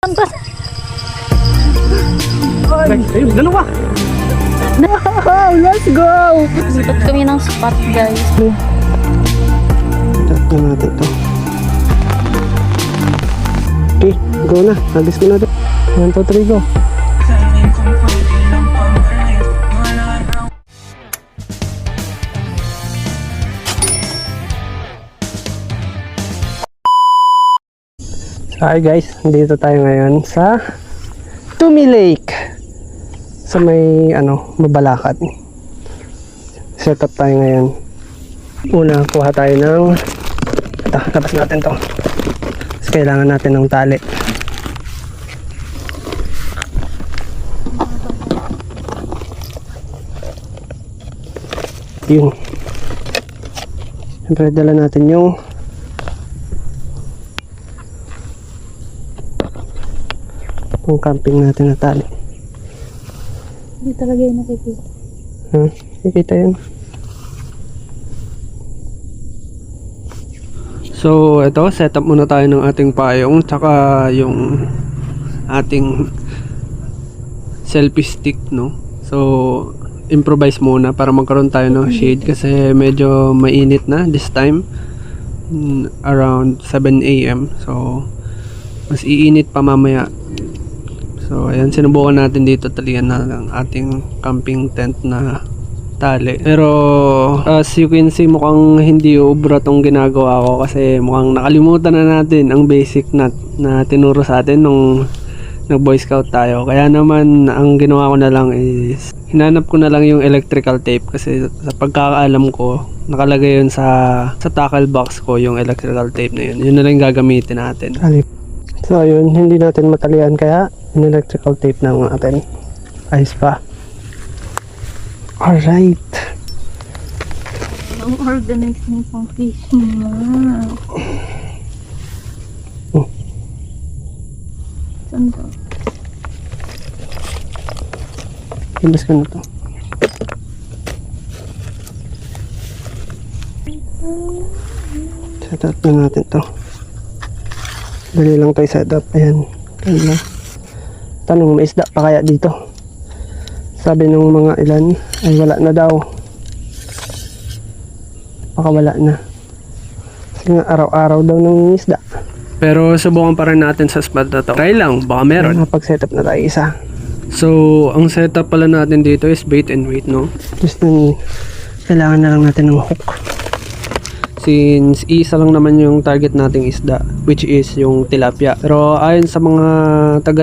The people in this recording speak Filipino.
Ayun, dalawa. Wow, let's go! Ikot kami ng spot, guys. Tap na natin to. Okay, go na. Nagis ko na to. 1, 2, 3, go. Hi guys, dito tayo ngayon sa Tumi Lake. Sa may Mabalacat. Set up tayo ngayon. Una, kuha tayo ng labas natin to. Kasi kailangan natin ng tali. Yun. Siyempre dala natin yung camping natin na tali. Hindi talaga yung nakikita. Nakikita yun. So, ito, set up muna tayo ng ating payong tsaka yung ating selfie stick, no? So, improvise muna para magkaroon tayo ng shade kasi medyo mainit na this time. Around 7 AM. So, mas iinit pa mamaya. So, ayan, sinubukan natin dito talian na ang ating camping tent na tali. Pero, as you can see, mukhang hindi ubra tong ginagawa ko kasi mukhang nakalimutan na natin ang basic na tinuro sa atin nung nag-boy scout tayo. Kaya naman, ang ginawa ko na lang is hinanap ko na lang yung electrical tape kasi sa pagkakaalam ko, nakalagay yun sa tackle box ko yung electrical tape na yun. Yun na lang gagamitin natin. So, yun, hindi natin matalian kaya yung electrical tape na natin. Ayos pa. Alright. Ang organized ng pang fishing na. Saan to? Ilabas ka na to. Set up na natin to. Dali lang tayo set up. Ayan. Ayan lang. Tanong, may isda pa kaya dito? Sabi ng mga ilan ay wala na daw. Baka wala na. Kasi nga araw-araw daw ng isda. Pero subukan pa rin natin sa spot na to. Try lang, baka meron. Napag-setup na tayo isa. So, ang setup pala natin dito is bait and weight, no? Just kailangan na lang natin ng hook. Since isa lang naman yung target nating isda, which is yung tilapia. Pero ayon sa mga taga